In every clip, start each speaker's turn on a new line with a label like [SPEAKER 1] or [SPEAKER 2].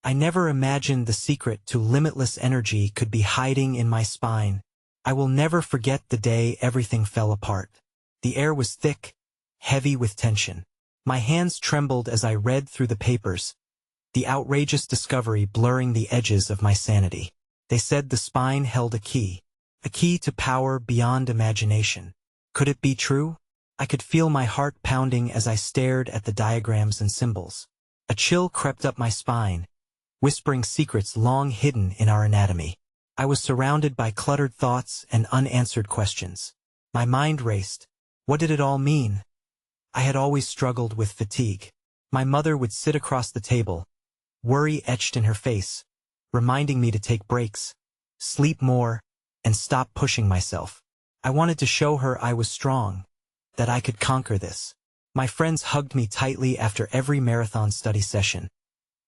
[SPEAKER 1] I never imagined the secret to limitless energy could be hiding in my spine. I will never forget the day everything fell apart. The air was thick, heavy with tension. My hands trembled as I read through the papers, the outrageous discovery blurring the edges of my sanity. They said the spine held a key to power beyond imagination. Could it be true? I could feel my heart pounding as I stared at the diagrams and symbols. A chill crept up my spine, whispering secrets long hidden in our anatomy. I was surrounded by cluttered thoughts and unanswered questions. My mind raced. What did it all mean? I had always struggled with fatigue. My mother would sit across the table, worry etched in her face, reminding me to take breaks, sleep more, and stop pushing myself. I wanted to show her I was strong, that I could conquer this. My friends hugged me tightly after every marathon study session,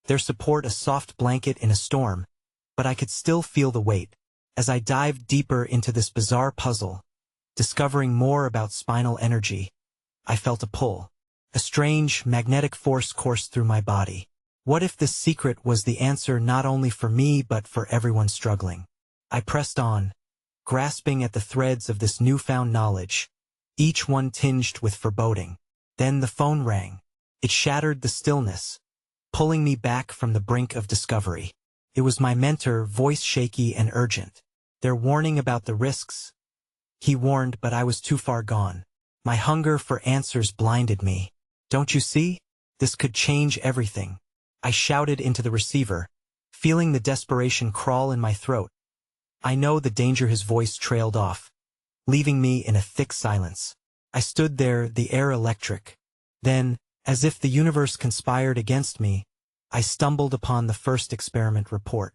[SPEAKER 1] their support a soft blanket in a storm, but I could still feel the weight. As I dived deeper into this bizarre puzzle, discovering more about spinal energy, I felt a pull. A strange, magnetic force coursed through my body. What if this secret was the answer not only for me but for everyone struggling? I pressed on, grasping at the threads of this newfound knowledge, each one tinged with foreboding. Then the phone rang. It shattered the stillness, pulling me back from the brink of discovery. It was my mentor, voice shaky and urgent. They're warning about the risks. He warned, but I was too far gone. My hunger for answers blinded me. Don't you see? This could change everything. I shouted into the receiver, feeling the desperation crawl in my throat. I know the danger. His voice trailed off, leaving me in a thick silence. I stood there, the air electric. Then, as if the universe conspired against me, I stumbled upon the first experiment report.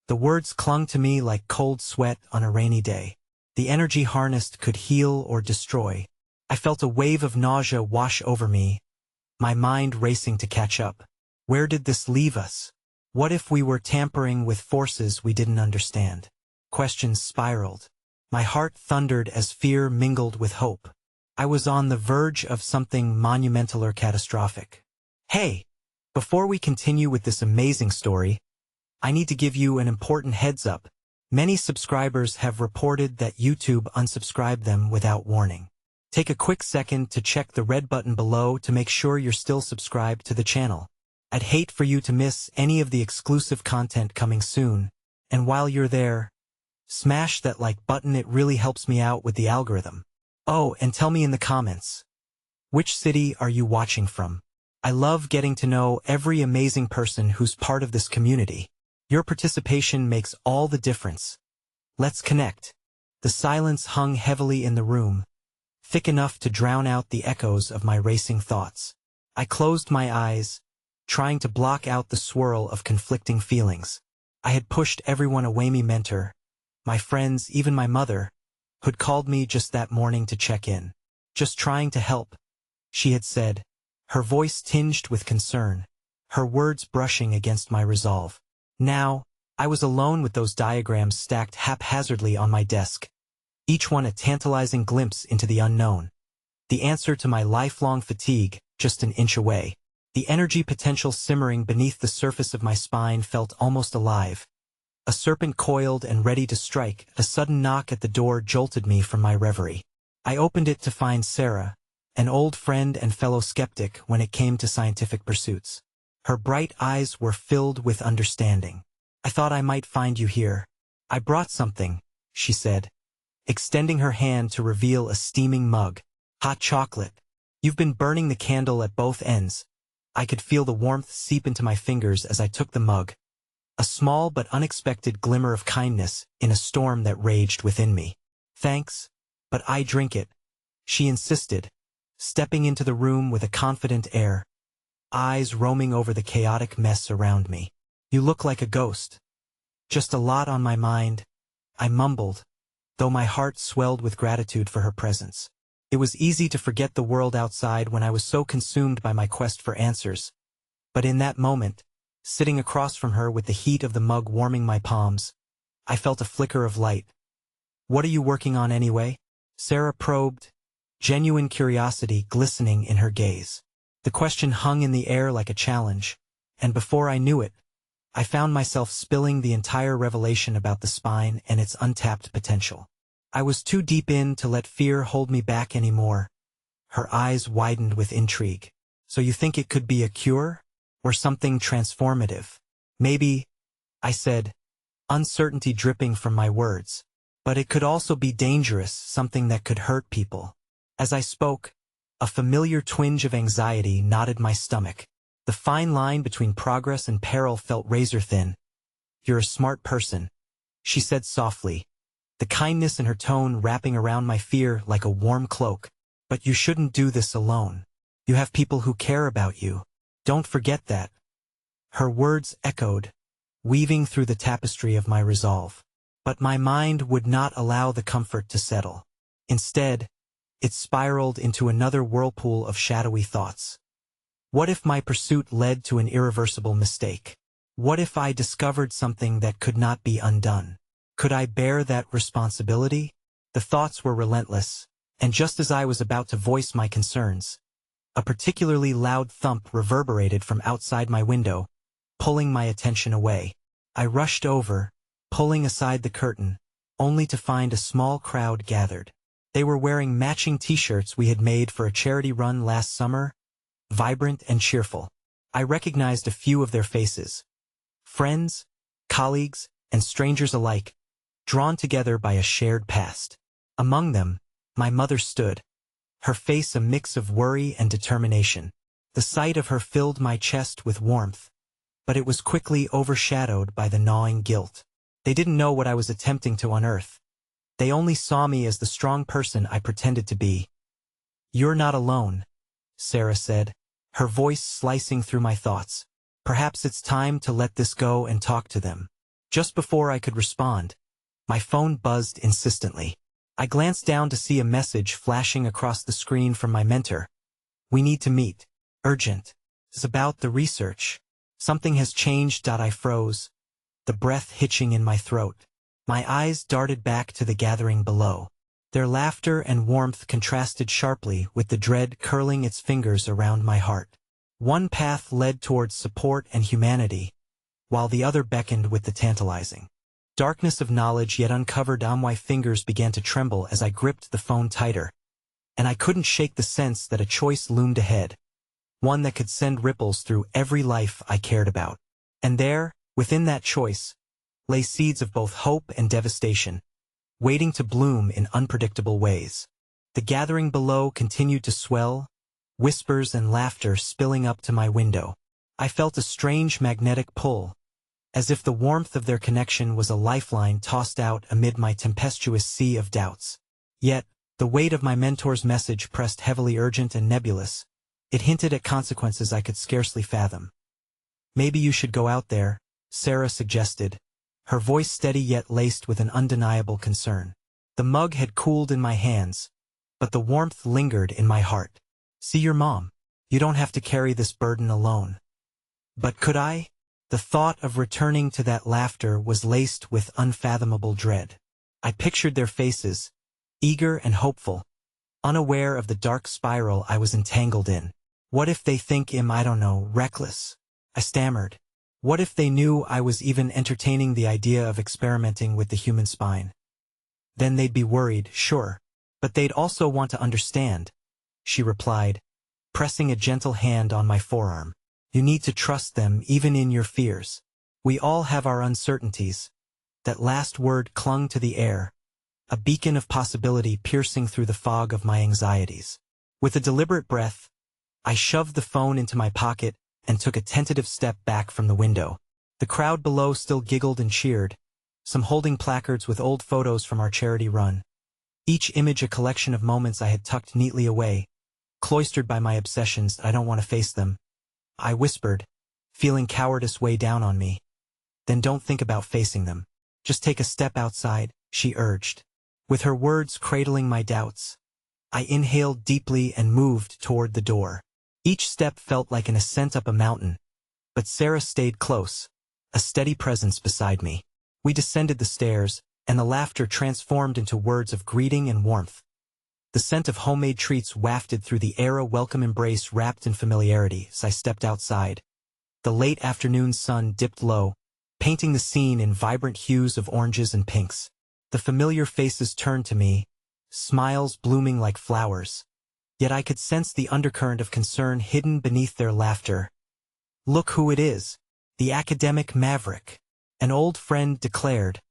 [SPEAKER 1] The words clung to me like cold sweat on a rainy day. The energy harnessed could heal or destroy. I felt a wave of nausea wash over me, my mind racing to catch up. Where did this leave us? What if we were tampering with forces we didn't understand? Questions spiraled. My heart thundered as fear mingled with hope. I was on the verge of something monumental or catastrophic. Hey! Before we continue with this amazing story, I need to give you an important heads up. Many subscribers have reported that YouTube unsubscribed them without warning. Take a quick second to check the red button below to make sure you're still subscribed to the channel. I'd hate for you to miss any of the exclusive content coming soon. And while you're there, smash that like button. It really helps me out with the algorithm. Oh, and tell me in the comments, which city are you watching from? I love getting to know every amazing person who's part of this community. Your participation makes all the difference. Let's connect. The silence hung heavily in the room, thick enough to drown out the echoes of my racing thoughts. I closed my eyes, trying to block out the swirl of conflicting feelings. I had pushed everyone away, my mentor, my friends, even my mother, who'd called me just that morning to check in. Just trying to help, she had said, her voice tinged with concern, her words brushing against my resolve. Now, I was alone with those diagrams stacked haphazardly on my desk, each one a tantalizing glimpse into the unknown. The answer to my lifelong fatigue, just an inch away. The energy potential simmering beneath the surface of my spine felt almost alive. A serpent coiled and ready to strike. A sudden knock at the door jolted me from my reverie. I opened it to find Sarah, an old friend and fellow skeptic when it came to scientific pursuits. Her bright eyes were filled with understanding. I thought I might find you here. I brought something, she said, extending her hand to reveal a steaming mug. Hot chocolate. You've been burning the candle at both ends. I could feel the warmth seep into my fingers as I took the mug. A small but unexpected glimmer of kindness in a storm that raged within me. Thanks, but I drink it, she insisted, stepping into the room with a confident air, eyes roaming over the chaotic mess around me. You look like a ghost. Just a lot on my mind, I mumbled, though my heart swelled with gratitude for her presence. It was easy to forget the world outside when I was so consumed by my quest for answers. But in that moment, sitting across from her with the heat of the mug warming my palms, I felt a flicker of light. What are you working on anyway? Sarah probed, genuine curiosity glistening in her gaze. The question hung in the air like a challenge, and before I knew it, I found myself spilling the entire revelation about the spine and its untapped potential. I was too deep in to let fear hold me back anymore. Her eyes widened with intrigue. So you think it could be a cure? Or something transformative? Maybe, I said, uncertainty dripping from my words. But it could also be dangerous, something that could hurt people. As I spoke, a familiar twinge of anxiety knotted my stomach. The fine line between progress and peril felt razor-thin. You're a smart person, she said softly, the kindness in her tone wrapping around my fear like a warm cloak. But you shouldn't do this alone. You have people who care about you. Don't forget that. Her words echoed, weaving through the tapestry of my resolve. But my mind would not allow the comfort to settle. Instead, it spiraled into another whirlpool of shadowy thoughts. What if my pursuit led to an irreversible mistake? What if I discovered something that could not be undone? Could I bear that responsibility? The thoughts were relentless, and just as I was about to voice my concerns, a particularly loud thump reverberated from outside my window, pulling my attention away. I rushed over, pulling aside the curtain, only to find a small crowd gathered. They were wearing matching t-shirts we had made for a charity run last summer, vibrant and cheerful. I recognized a few of their faces. Friends, colleagues, and strangers alike, drawn together by a shared past. Among them, my mother stood, her face a mix of worry and determination. The sight of her filled my chest with warmth, but it was quickly overshadowed by the gnawing guilt. They didn't know what I was attempting to unearth. They only saw me as the strong person I pretended to be. "You're not alone," Sarah said, her voice slicing through my thoughts. "Perhaps it's time to let this go and talk to them." Just before I could respond, my phone buzzed insistently. I glanced down to see a message flashing across the screen from my mentor. "We need to meet. Urgent. It's about the research. Something has changed." I froze, the breath hitching in my throat. My eyes darted back to the gathering below. Their laughter and warmth contrasted sharply with the dread curling its fingers around my heart. One path led towards support and humanity, while the other beckoned with the tantalizing darkness of knowledge yet uncovered. My fingers began to tremble as I gripped the phone tighter, and I couldn't shake the sense that a choice loomed ahead, one that could send ripples through every life I cared about. And there, within that choice, lay seeds of both hope and devastation, waiting to bloom in unpredictable ways. The gathering below continued to swell, whispers and laughter spilling up to my window. I felt a strange magnetic pull, as if the warmth of their connection was a lifeline tossed out amid my tempestuous sea of doubts. Yet, the weight of my mentor's message pressed heavily, urgent and nebulous. It hinted at consequences I could scarcely fathom. "Maybe you should go out there," Sarah suggested, her voice steady yet laced with an undeniable concern. The mug had cooled in my hands, but the warmth lingered in my heart. "See your mom. You don't have to carry this burden alone." But could I? The thought of returning to that laughter was laced with unfathomable dread. I pictured their faces, eager and hopeful, unaware of the dark spiral I was entangled in. "What if they think I don't know, reckless?" I stammered. "What if they knew I was even entertaining the idea of experimenting with the human spine?" "Then they'd be worried, sure. But they'd also want to understand," she replied, pressing a gentle hand on my forearm. "You need to trust them even in your fears. We all have our uncertainties." That last word clung to the air, a beacon of possibility piercing through the fog of my anxieties. With a deliberate breath, I shoved the phone into my pocket and took a tentative step back from the window. The crowd below still giggled and cheered, some holding placards with old photos from our charity run, each image a collection of moments I had tucked neatly away, cloistered by my obsessions. "I don't want to face them," I whispered, feeling cowardice weigh down on me. "Then don't think about facing them. Just take a step outside," she urged. With her words cradling my doubts, I inhaled deeply and moved toward the door. Each step felt like an ascent up a mountain, but Sarah stayed close, a steady presence beside me. We descended the stairs, and the laughter transformed into words of greeting and warmth. The scent of homemade treats wafted through the air, a welcome embrace wrapped in familiarity as I stepped outside. The late afternoon sun dipped low, painting the scene in vibrant hues of oranges and pinks. The familiar faces turned to me, smiles blooming like flowers. Yet I could sense the undercurrent of concern hidden beneath their laughter. "Look who it is, the academic maverick," an old friend declared,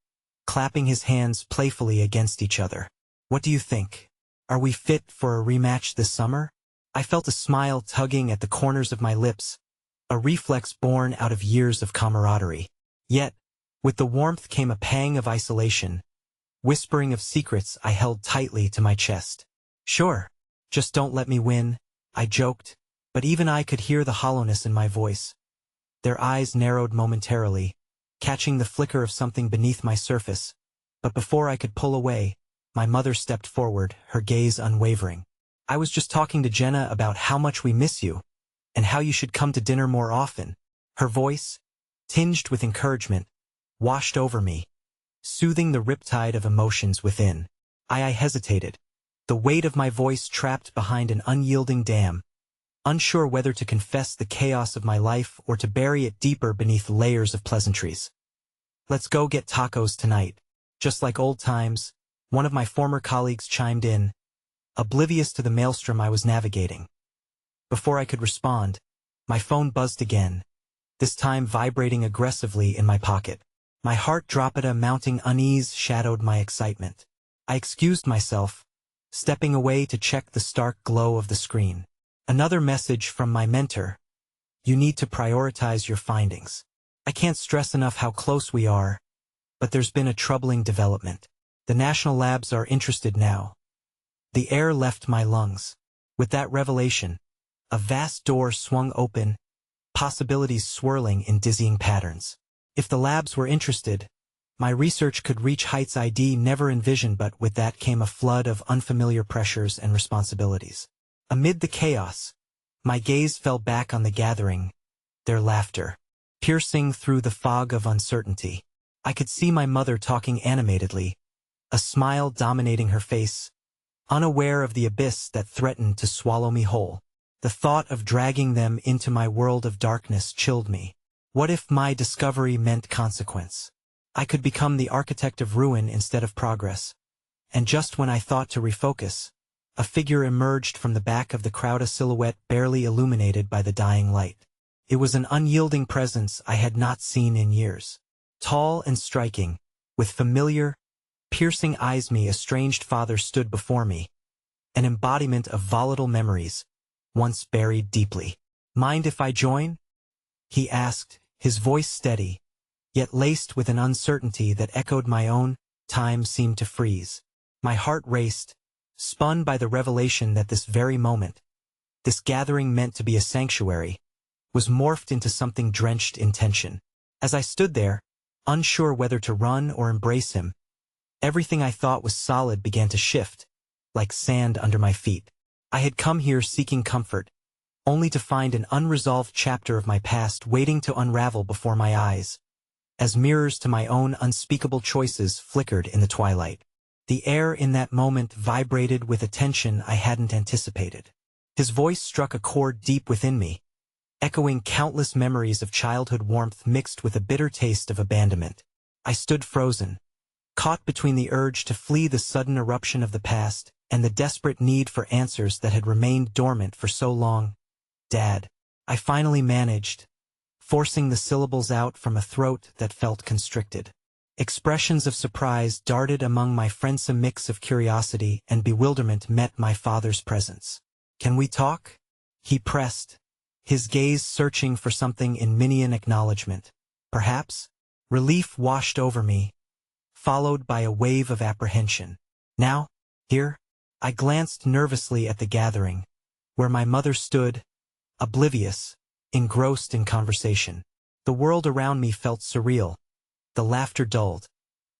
[SPEAKER 1] clapping his hands playfully against each other. "What do you think? Are we fit for a rematch this summer?" I felt a smile tugging at the corners of my lips, a reflex born out of years of camaraderie. Yet, with the warmth came a pang of isolation, whispering of secrets I held tightly to my chest. "Sure, just don't let me win," I joked, but even I could hear the hollowness in my voice. Their eyes narrowed momentarily, catching the flicker of something beneath my surface, but before I could pull away, my mother stepped forward, her gaze unwavering. "I was just talking to Jenna about how much we miss you, and how you should come to dinner more often." Her voice, tinged with encouragement, washed over me, soothing the riptide of emotions within. I hesitated, the weight of my voice trapped behind an unyielding dam, unsure whether to confess the chaos of my life or to bury it deeper beneath layers of pleasantries. "Let's go get tacos tonight, just like old times," one of my former colleagues chimed in, oblivious to the maelstrom I was navigating. Before I could respond, my phone buzzed again, this time vibrating aggressively in my pocket. My heart dropped. A mounting unease shadowed my excitement. I excused myself, stepping away to check the stark glow of the screen. Another message from my mentor: "You need to prioritize your findings." I can't stress enough how close we are, but there's been a troubling development. The national labs are interested now. The air left my lungs. With that revelation, a vast door swung open, possibilities swirling in dizzying patterns. If the labs were interested, my research could reach heights I'd never envisioned, but with that came a flood of unfamiliar pressures and responsibilities. Amid the chaos, my gaze fell back on the gathering, their laughter, piercing through the fog of uncertainty. I could see my mother talking animatedly, a smile dominating her face, unaware of the abyss that threatened to swallow me whole. The thought of dragging them into my world of darkness chilled me. What if my discovery meant consequence? I could become the architect of ruin instead of progress. And just when I thought to refocus, a figure emerged from the back of the crowd, a silhouette barely illuminated by the dying light. It was an unyielding presence I had not seen in years. Tall and striking, with familiar, piercing eyes, my estranged father stood before me, an embodiment of volatile memories, once buried deeply. "Mind if I join?" he asked, his voice steady, yet laced with an uncertainty that echoed my own. Time seemed to freeze. My heart raced, spun by the revelation that this very moment, this gathering meant to be a sanctuary, was morphed into something drenched in tension. As I stood there, unsure whether to run or embrace him, everything I thought was solid began to shift, like sand under my feet. I had come here seeking comfort, only to find an unresolved chapter of my past waiting to unravel before my eyes, as mirrors to my own unspeakable choices flickered in the twilight. The air in that moment vibrated with a tension I hadn't anticipated. His voice struck a chord deep within me, echoing countless memories of childhood warmth mixed with a bitter taste of abandonment. I stood frozen, caught between the urge to flee the sudden eruption of the past and the desperate need for answers that had remained dormant for so long. "Dad," I finally managed, forcing the syllables out from a throat that felt constricted. Expressions of surprise darted among my friends. A mix of curiosity and bewilderment met my father's presence. "Can we talk?" he pressed, his gaze searching for something in minion acknowledgement. "Perhaps?" Relief washed over me, followed by a wave of apprehension. "Now? Here?" I glanced nervously at the gathering, where my mother stood, oblivious, engrossed in conversation. The world around me felt surreal. The laughter dulled,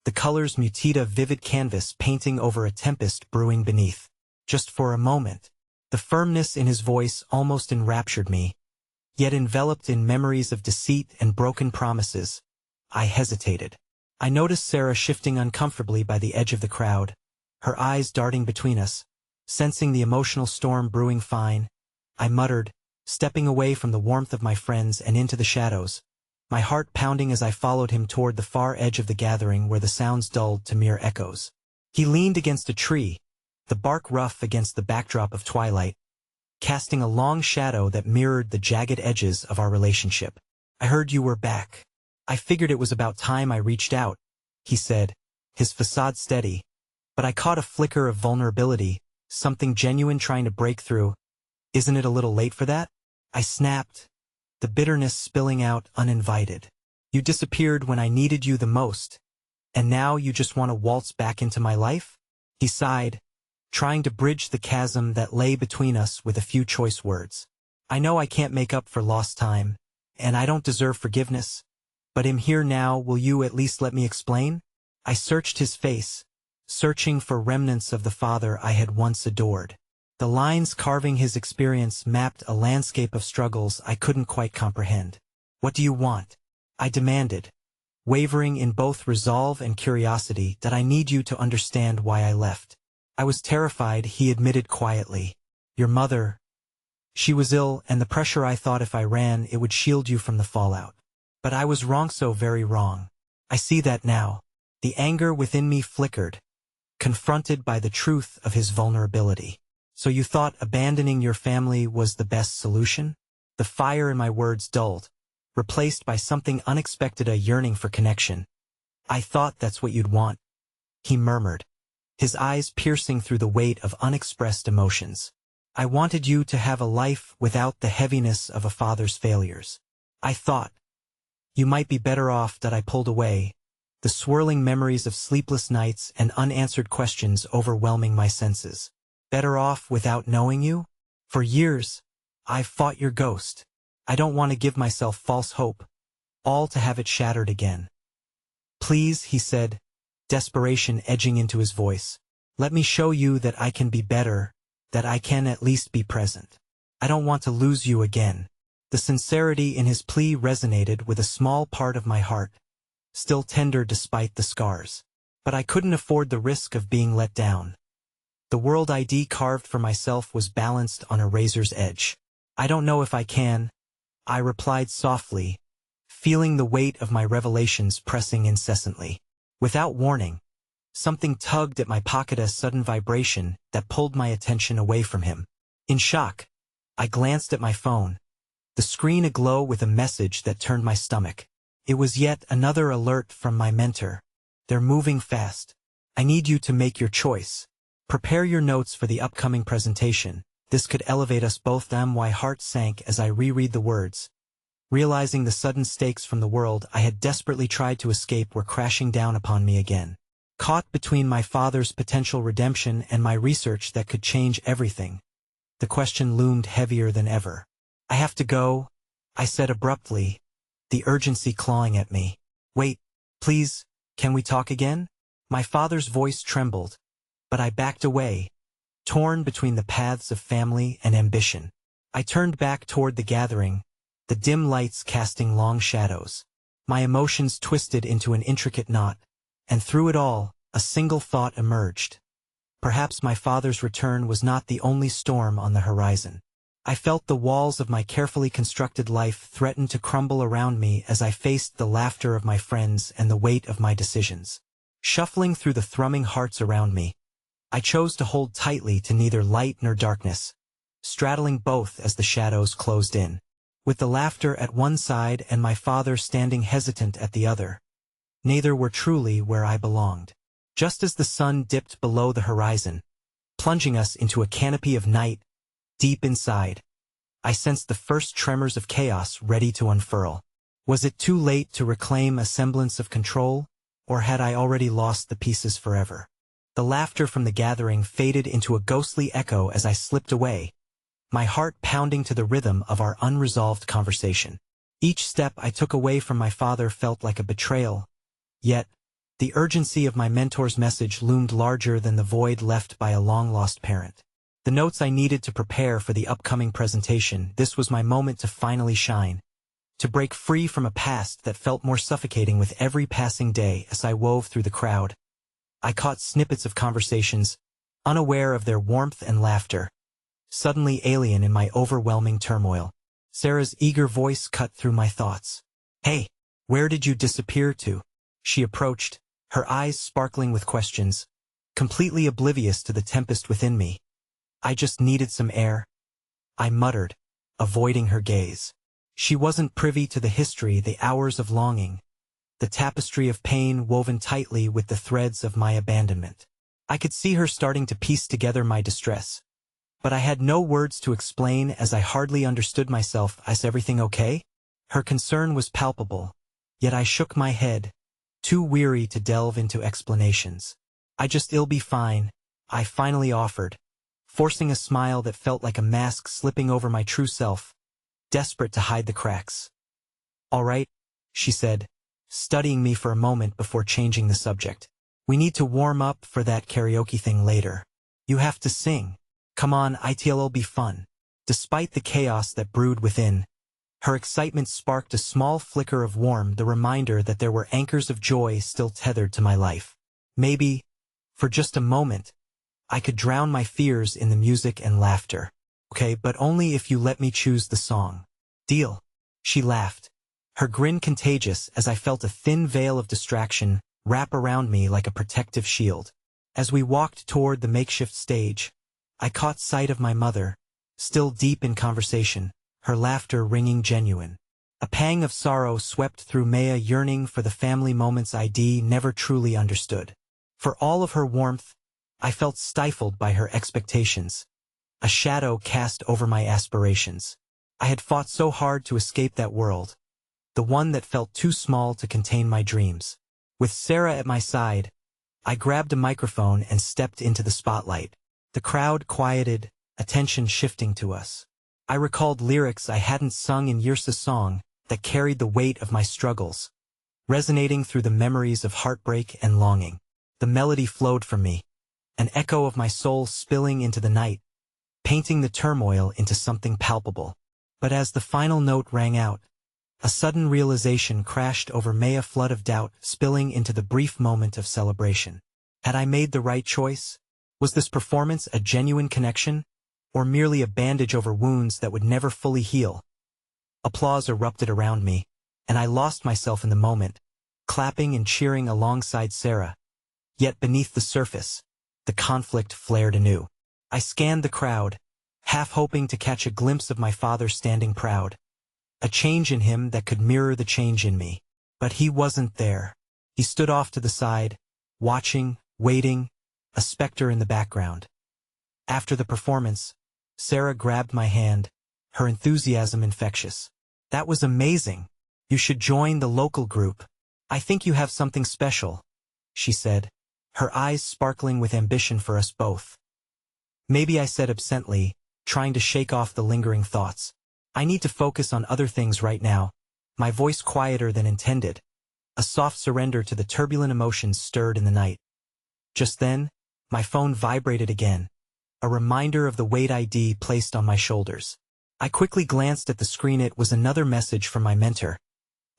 [SPEAKER 1] the colors muted, a vivid canvas painting over a tempest brewing beneath. Just for a moment, the firmness in his voice almost enraptured me, yet enveloped in memories of deceit and broken promises, I hesitated. I noticed Sarah shifting uncomfortably by the edge of the crowd, her eyes darting between us. Sensing the emotional storm brewing, "Fine," I muttered, stepping away from the warmth of my friends and into the shadows, my heart pounding as I followed him toward the far edge of the gathering where the sounds dulled to mere echoes. He leaned against a tree, the bark rough against the backdrop of twilight, casting a long shadow that mirrored the jagged edges of our relationship. "I heard you were back. I figured it was about time I reached out," he said, his facade steady, but I caught a flicker of vulnerability, something genuine trying to break through. "Isn't it a little late for that?" I snapped, the bitterness spilling out uninvited. "You disappeared when I needed you the most, and now you just want to waltz back into my life?" He sighed, trying to bridge the chasm that lay between us with a few choice words. "I know I can't make up for lost time, and I don't deserve forgiveness, but I'm here now. Will you at least let me explain?" I searched his face, searching for remnants of the father I had once adored. The lines carving his experience mapped a landscape of struggles I couldn't quite comprehend. "What do you want?" I demanded, wavering in both resolve and curiosity. "That I need you to understand why I left." I was terrified, he admitted quietly. "Your mother, she was ill, and the pressure. I thought if I ran, it would shield you from the fallout. But I was wrong, so very wrong. I see that now." The anger within me flickered, confronted by the truth of his vulnerability. "So you thought abandoning your family was the best solution?" The fire in my words dulled, replaced by something unexpected, a yearning for connection. "I thought that's what you'd want," he murmured, his eyes piercing through the weight of unexpressed emotions. "I wanted you to have a life without the heaviness of a father's failures. I thought you might be better off." That I pulled away, the swirling memories of sleepless nights and unanswered questions overwhelming my senses. "Better off without knowing you? For years, I've fought your ghost. I don't want to give myself false hope, all to have it shattered again." "Please," he said, desperation edging into his voice. "Let me show you that I can be better, that I can at least be present. I don't want to lose you again." The sincerity in his plea resonated with a small part of my heart, still tender despite the scars. But I couldn't afford the risk of being let down. The world I'd carved for myself was balanced on a razor's edge. "I don't know if I can," I replied softly, feeling the weight of my revelations pressing incessantly. Without warning, something tugged at my pocket, a sudden vibration that pulled my attention away from him. In shock, I glanced at my phone, the screen aglow with a message that turned my stomach. It was yet another alert from my mentor. "They're moving fast. I need you to make your choice. Prepare your notes for the upcoming presentation. This could elevate us both." My heart sank as I reread the words, realizing the sudden stakes from the world I had desperately tried to escape were crashing down upon me again. Caught between my father's potential redemption and my research that could change everything, the question loomed heavier than ever. "I have to go," I said abruptly, the urgency clawing at me. "Wait, please, can we talk again?" My father's voice trembled, but I backed away, torn between the paths of family and ambition. I turned back toward the gathering, the dim lights casting long shadows. My emotions twisted into an intricate knot, and through it all, a single thought emerged. Perhaps my father's return was not the only storm on the horizon. I felt the walls of my carefully constructed life threaten to crumble around me as I faced the laughter of my friends and the weight of my decisions. Shuffling through the thrumming hearts around me, I chose to hold tightly to neither light nor darkness, straddling both as the shadows closed in. With the laughter at one side and my father standing hesitant at the other, neither were truly where I belonged. Just as the sun dipped below the horizon, plunging us into a canopy of night, deep inside, I sensed the first tremors of chaos ready to unfurl. Was it too late to reclaim a semblance of control, or had I already lost the pieces forever? The laughter from the gathering faded into a ghostly echo as I slipped away, my heart pounding to the rhythm of our unresolved conversation. Each step I took away from my father felt like a betrayal, yet the urgency of my mentor's message loomed larger than the void left by a long-lost parent. The notes I needed to prepare for the upcoming presentation, this was my moment to finally shine, to break free from a past that felt more suffocating with every passing day. As I wove through the crowd, I caught snippets of conversations, unaware of their warmth and laughter, suddenly alien in my overwhelming turmoil. Sarah's eager voice cut through my thoughts. "Hey, Where did you disappear to? She approached, her eyes sparkling with questions, completely oblivious to the tempest within me. I just needed some air, I muttered, avoiding her gaze. She wasn't privy to the history, the hours of longing, the tapestry of pain woven tightly with the threads of my abandonment. I could see her starting to piece together my distress, but I had no words to explain as I hardly understood myself. Is everything okay? Her concern was palpable, yet I shook my head, too weary to delve into explanations. I'll be fine, I finally offered, forcing a smile that felt like a mask slipping over my true self, desperate to hide the cracks. All right, she said, studying me for a moment before changing the subject. We need to warm up for that karaoke thing later. You have to sing. Come on, it'll be fun. Despite the chaos that brewed within, her excitement sparked a small flicker of warmth, the reminder that there were anchors of joy still tethered to my life. Maybe, for just a moment, I could drown my fears in the music and laughter. Okay, but only if you let me choose the song. Deal? She laughed, her grin contagious as I felt a thin veil of distraction wrap around me like a protective shield. As we walked toward the makeshift stage, I caught sight of my mother, still deep in conversation, her laughter ringing genuine. A pang of sorrow swept through Maya, yearning for the family moments I'd never truly understood. For all of her warmth, I felt stifled by her expectations, a shadow cast over my aspirations. I had fought so hard to escape that world, the one that felt too small to contain my dreams. With Sarah at my side, I grabbed a microphone and stepped into the spotlight. The crowd quieted, attention shifting to us. I recalled lyrics I hadn't sung in years, a song that carried the weight of my struggles, resonating through the memories of heartbreak and longing. The melody flowed from me, an echo of my soul spilling into the night, painting the turmoil into something palpable. But as the final note rang out, a sudden realization crashed over me, a flood of doubt spilling into the brief moment of celebration. Had I made the right choice? Was this performance a genuine connection, or merely a bandage over wounds that would never fully heal? Applause erupted around me, and I lost myself in the moment, clapping and cheering alongside Sarah. Yet beneath the surface, the conflict flared anew. I scanned the crowd, half hoping to catch a glimpse of my father standing proud, a change in him that could mirror the change in me. But he wasn't there. He stood off to the side, watching, waiting, a specter in the background. After the performance, Sarah grabbed my hand, her enthusiasm infectious. That was amazing. You should join the local group. I think you have something special, she said, her eyes sparkling with ambition for us both. Maybe, I said absently, trying to shake off the lingering thoughts. I need to focus on other things right now. My voice quieter than intended. A soft surrender to the turbulent emotions stirred in the night. Just then, my phone vibrated again, a reminder of the weight I'd placed on my shoulders. I quickly glanced at the screen. It was another message from my mentor.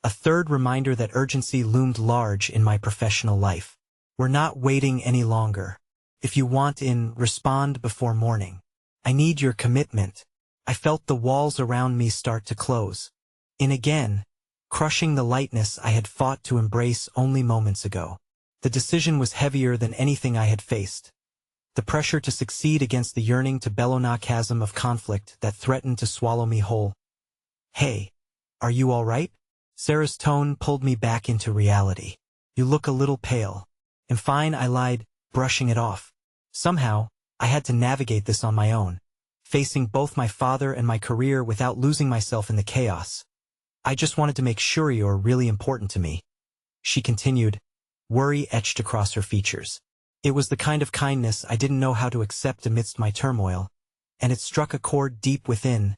[SPEAKER 1] A third reminder that urgency loomed large in my professional life. We're not waiting any longer. If you want in, respond before morning. I need your commitment. I felt the walls around me start to close in again, crushing the lightness I had fought to embrace only moments ago. The decision was heavier than anything I had faced. The pressure to succeed against the yearning to bellow, a chasm of conflict that threatened to swallow me whole. Hey, are you all right? Sarah's tone pulled me back into reality. You look a little pale. I'm fine, I lied, brushing it off. Somehow, I had to navigate this on my own, facing both my father and my career without losing myself in the chaos. I just wanted to make sure you're really important to me, she continued, worry etched across her features. It was the kind of kindness I didn't know how to accept amidst my turmoil, and it struck a chord deep within.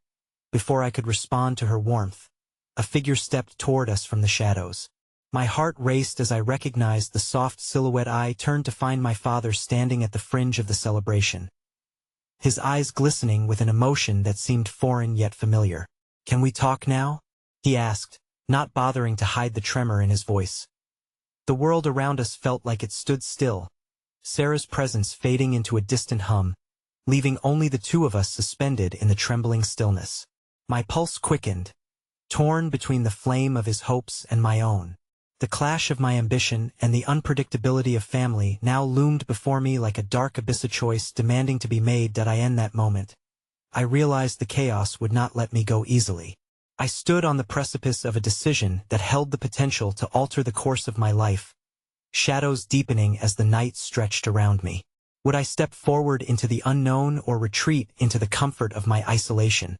[SPEAKER 1] Before I could respond to her warmth, a figure stepped toward us from the shadows. My heart raced as I recognized the soft silhouette. I turned to find my father standing at the fringe of the celebration, his eyes glistening with an emotion that seemed foreign yet familiar. Can we talk now? He asked, not bothering to hide the tremor in his voice. The world around us felt like it stood still, Sarah's presence fading into a distant hum, leaving only the two of us suspended in the trembling stillness. My pulse quickened, torn between the flame of his hopes and my own. The clash of my ambition and the unpredictability of family now loomed before me like a dark abyss, a choice demanding to be made. Did I end that moment? I realized the chaos would not let me go easily. I stood on the precipice of a decision that held the potential to alter the course of my life, shadows deepening as the night stretched around me. Would I step forward into the unknown or retreat into the comfort of my isolation,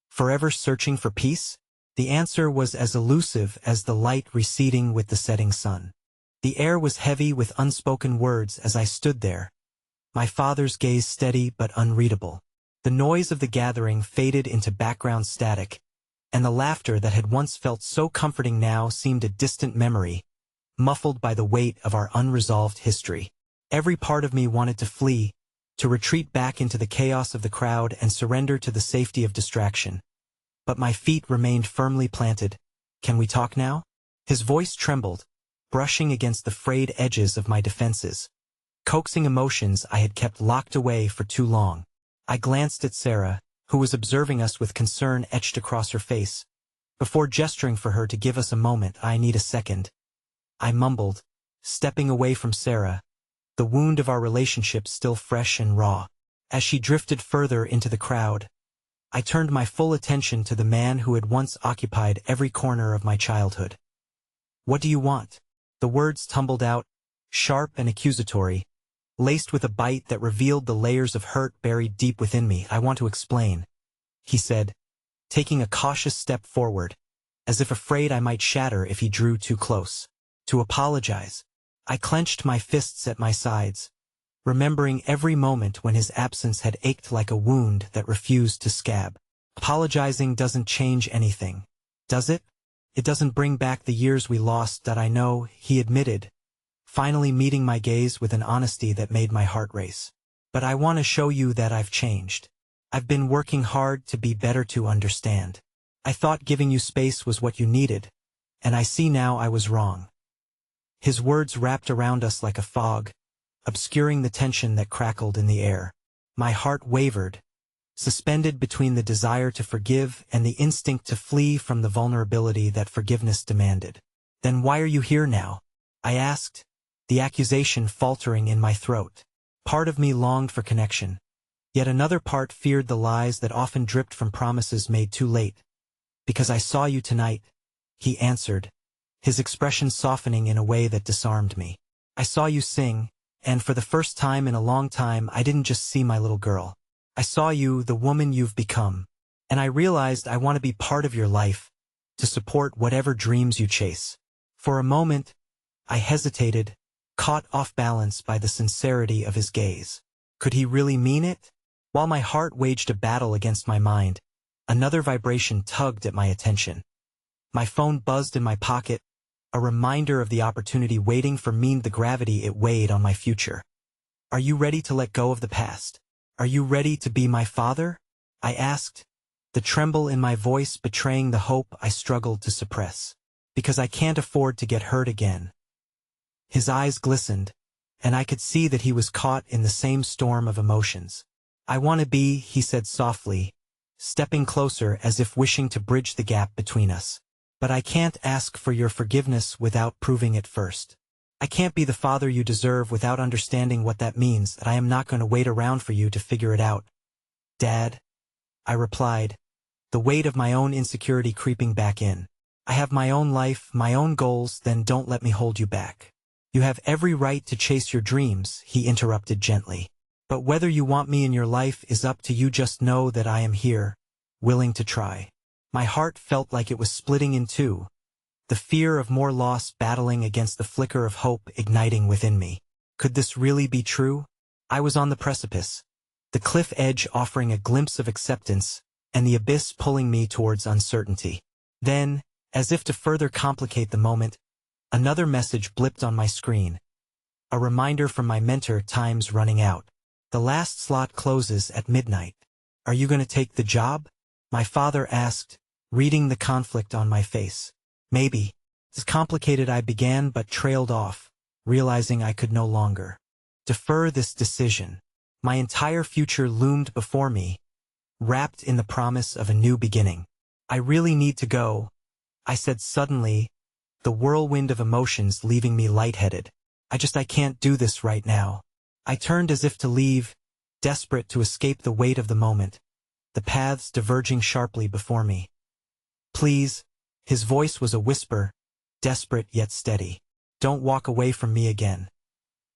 [SPEAKER 1] forever searching for peace? The answer was as elusive as the light receding with the setting sun. The air was heavy with unspoken words as I stood there, my father's gaze steady but unreadable. The noise of the gathering faded into background static, and the laughter that had once felt so comforting now seemed a distant memory, muffled by the weight of our unresolved history. Every part of me wanted to flee, to retreat back into the chaos of the crowd and surrender to the safety of distraction. But my feet remained firmly planted. Can we talk now? His voice trembled, brushing against the frayed edges of my defenses, coaxing emotions I had kept locked away for too long. I glanced at Sarah, who was observing us with concern etched across her face. Before gesturing for her to give us a moment, I need a second, I mumbled, stepping away from Sarah, the wound of our relationship still fresh and raw. As she drifted further into the crowd, I turned my full attention to the man who had once occupied every corner of my childhood. What do you want? The words tumbled out, sharp and accusatory, laced with a bite that revealed the layers of hurt buried deep within me. I want to explain, he said, taking a cautious step forward, as if afraid I might shatter if he drew too close. To apologize. I clenched my fists at my sides, remembering every moment when his absence had ached like a wound that refused to scab. Apologizing doesn't change anything, does it? It doesn't bring back the years we lost. That I know, he admitted, finally meeting my gaze with an honesty that made my heart race. But I want to show you that I've changed. I've been working hard to be better, to understand. I thought giving you space was what you needed, and I see now I was wrong. His words wrapped around us like a fog, obscuring the tension that crackled in the air. My heart wavered, suspended between the desire to forgive and the instinct to flee from the vulnerability that forgiveness demanded. Then why are you here now? I asked, the accusation faltering in my throat. Part of me longed for connection, yet another part feared the lies that often dripped from promises made too late. Because I saw you tonight, he answered, his expression softening in a way that disarmed me. I saw you sing, and for the first time in a long time I didn't just see my little girl. I saw you, the woman you've become, and I realized I want to be part of your life, to support whatever dreams you chase. For a moment, I hesitated, caught off balance by the sincerity of his gaze. Could he really mean it? While my heart waged a battle against my mind, another vibration tugged at my attention. My phone buzzed in my pocket, a reminder of the opportunity waiting for me. The gravity it weighed on my future. Are you ready to let go of the past? Are you ready to be my father? I asked, the tremble in my voice betraying the hope I struggled to suppress. Because I can't afford to get hurt again. His eyes glistened, and I could see that he was caught in the same storm of emotions. I want to be, he said softly, stepping closer as if wishing to bridge the gap between us. But I can't ask for your forgiveness without proving it first. I can't be the father you deserve without understanding what that means. That I am not going to wait around for you to figure it out. Dad, I replied, the weight of my own insecurity creeping back in. I have my own life, my own goals. Then don't let me hold you back. You have every right to chase your dreams, he interrupted gently. But whether you want me in your life is up to you. Just know that I am here, willing to try. My heart felt like it was splitting in two, the fear of more loss battling against the flicker of hope igniting within me. Could this really be true? I was on the precipice, the cliff edge offering a glimpse of acceptance, and the abyss pulling me towards uncertainty. Then, as if to further complicate the moment, another message blipped on my screen. A reminder from my mentor: time's running out. The last slot closes at midnight. Are you going to take the job? My father asked, reading the conflict on my face. Maybe. It's complicated, I began, but trailed off, realizing I could no longer defer this decision. My entire future loomed before me, wrapped in the promise of a new beginning. I really need to go, I said suddenly, the whirlwind of emotions leaving me lightheaded. I can't do this right now. I turned as if to leave, desperate to escape the weight of the moment, the paths diverging sharply before me. Please, his voice was a whisper, desperate yet steady. Don't walk away from me again.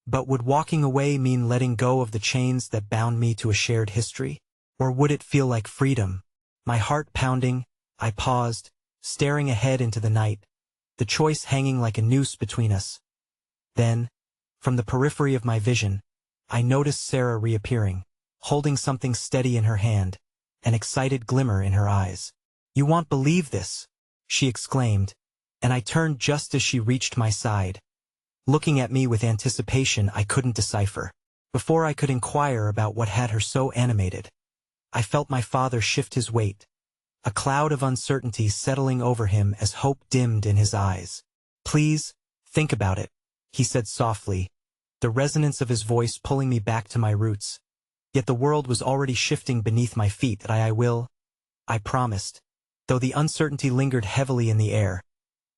[SPEAKER 1] But would walking away mean letting go of the chains that bound me to a shared history? Or would it feel like freedom? My heart pounding, I paused, staring ahead into the night, the choice hanging like a noose between us. Then, from the periphery of my vision, I noticed Sarah reappearing, holding something steady in her hand, an excited glimmer in her eyes. "You won't believe this," she exclaimed, and I turned just as she reached my side, looking at me with anticipation I couldn't decipher. Before I could inquire about what had her so animated, I felt my father shift his weight, a cloud of uncertainty settling over him as hope dimmed in his eyes. "Please, think about it," he said softly, the resonance of his voice pulling me back to my roots. Yet the world was already shifting beneath my feet. I will, I promised, though the uncertainty lingered heavily in the air,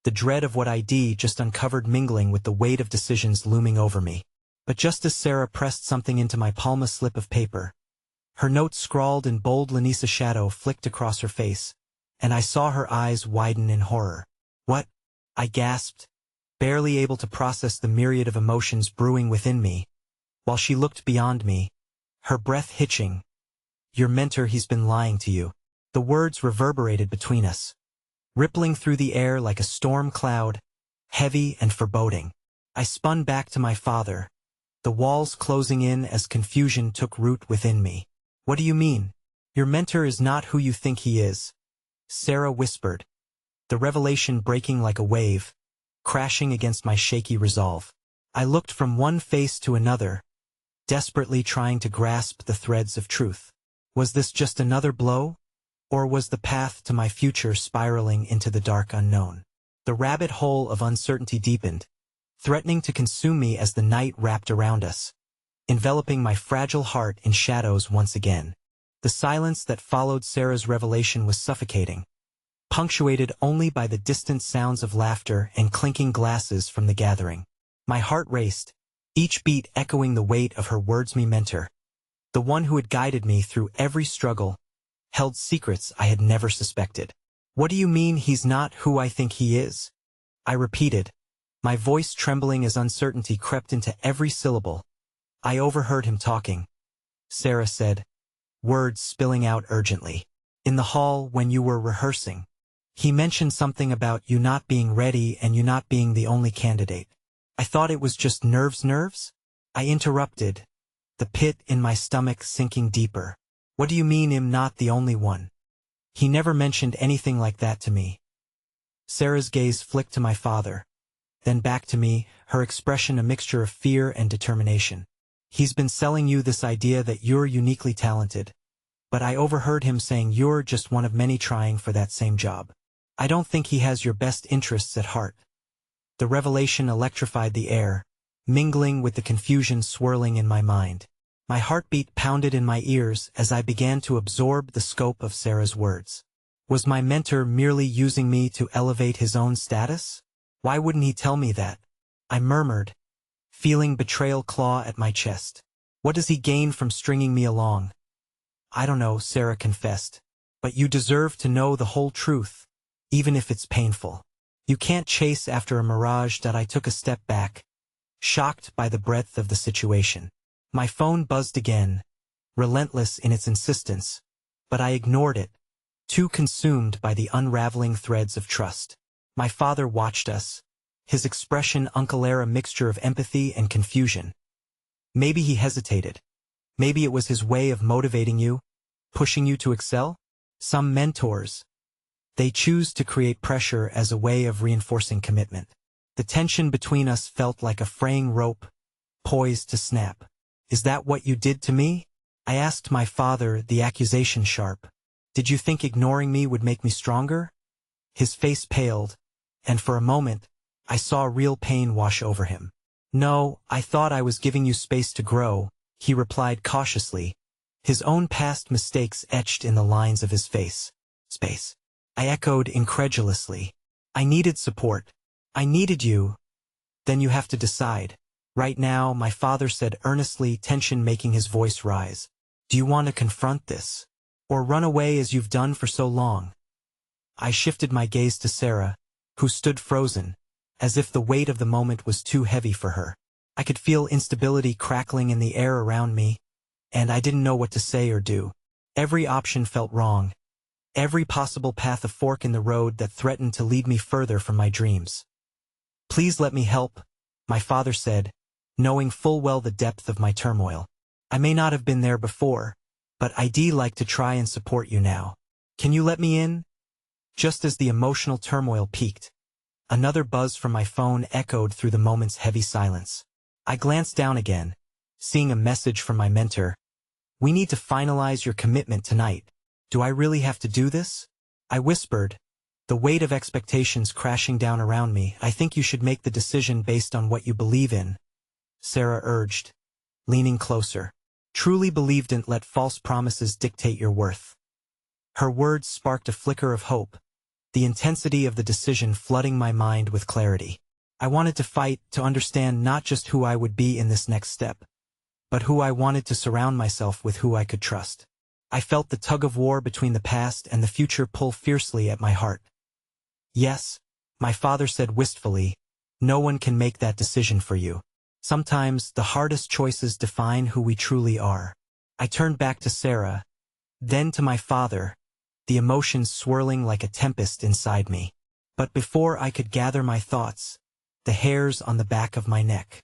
[SPEAKER 1] the dread of what I'd just uncovered mingling with the weight of decisions looming over me. But just as Sarah pressed something into my palm, a slip of paper, her note scrawled in bold Lanisa shadow flicked across her face, and I saw her eyes widen in horror. "What?" I gasped, barely able to process the myriad of emotions brewing within me, while she looked beyond me, her breath hitching. "Your mentor, he's been lying to you." The words reverberated between us, rippling through the air like a storm cloud, heavy and foreboding. I spun back to my father, the walls closing in as confusion took root within me. "What do you mean? Your mentor is not who you think he is," Sarah whispered, the revelation breaking like a wave, crashing against my shaky resolve. I looked from one face to another, desperately trying to grasp the threads of truth. Was this just another blow? Or was the path to my future spiraling into the dark unknown? The rabbit hole of uncertainty deepened, threatening to consume me as the night wrapped around us, enveloping my fragile heart in shadows once again. The silence that followed Sarah's revelation was suffocating, punctuated only by the distant sounds of laughter and clinking glasses from the gathering. My heart raced, each beat echoing the weight of her words. Me mentor, the one who had guided me through every struggle, held secrets I had never suspected. "What do you mean he's not who I think he is?" I repeated, my voice trembling as uncertainty crept into every syllable. "I overheard him talking," Sarah said, words spilling out urgently. "In the hall when you were rehearsing. He mentioned something about you not being ready and you not being the only candidate." I thought it was just nerves? I interrupted, the pit in my stomach sinking deeper. "What do you mean I'm not the only one? He never mentioned anything like that to me." Sarah's gaze flicked to my father, then back to me, her expression a mixture of fear and determination. "He's been selling you this idea that you're uniquely talented, but I overheard him saying you're just one of many trying for that same job. I don't think he has your best interests at heart." The revelation electrified the air, mingling with the confusion swirling in my mind. My heartbeat pounded in my ears as I began to absorb the scope of Sarah's words. Was my mentor merely using me to elevate his own status? Why wouldn't he tell me that? I murmured, feeling betrayal claw at my chest. "What does he gain from stringing me along?" "I don't know," Sarah confessed. "But you deserve to know the whole truth, even if it's painful. You can't chase after a mirage." I took a step back, shocked by the breadth of the situation. My phone buzzed again, relentless in its insistence, but I ignored it, too consumed by the unraveling threads of trust. My father watched us, his expression a mixture of empathy and confusion. Maybe he hesitated. Maybe it was his way of motivating you, pushing you to excel. Some mentors, they choose to create pressure as a way of reinforcing commitment. The tension between us felt like a fraying rope, poised to snap. "Is that what you did to me?" I asked my father, the accusation sharp. "Did you think ignoring me would make me stronger?" His face paled, and for a moment, I saw real pain wash over him. "No, I thought I was giving you space to grow," he replied cautiously, his own past mistakes etched in the lines of his face. "Space?" I echoed incredulously. I needed support. I needed you. Then you have to decide. Right now, my father said earnestly, tension making his voice rise. Do you want to confront this? Or run away as you've done for so long? I shifted my gaze to Sarah, who stood frozen, as if the weight of the moment was too heavy for her. I could feel instability crackling in the air around me, and I didn't know what to say or do. Every option felt wrong. Every possible path a fork in the road that threatened to lead me further from my dreams. Please let me help, my father said, knowing full well the depth of my turmoil. I may not have been there before, but I'd like to try and support you now. Can you let me in? Just as the emotional turmoil peaked, another buzz from my phone echoed through the moment's heavy silence. I glanced down again, seeing a message from my mentor. We need to finalize your commitment tonight. Do I really have to do this? I whispered, the weight of expectations crashing down around me. I think you should make the decision based on what you believe in, Sarah urged, leaning closer. Truly believe, don't let false promises dictate your worth. Her words sparked a flicker of hope, the intensity of the decision flooding my mind with clarity. I wanted to fight, to understand not just who I would be in this next step, but who I wanted to surround myself with, who I could trust. I felt the tug-of-war between the past and the future pull fiercely at my heart. Yes, my father said wistfully, no one can make that decision for you. Sometimes the hardest choices define who we truly are. I turned back to Sarah, then to my father, the emotions swirling like a tempest inside me. But before I could gather my thoughts, the hairs on the back of my neck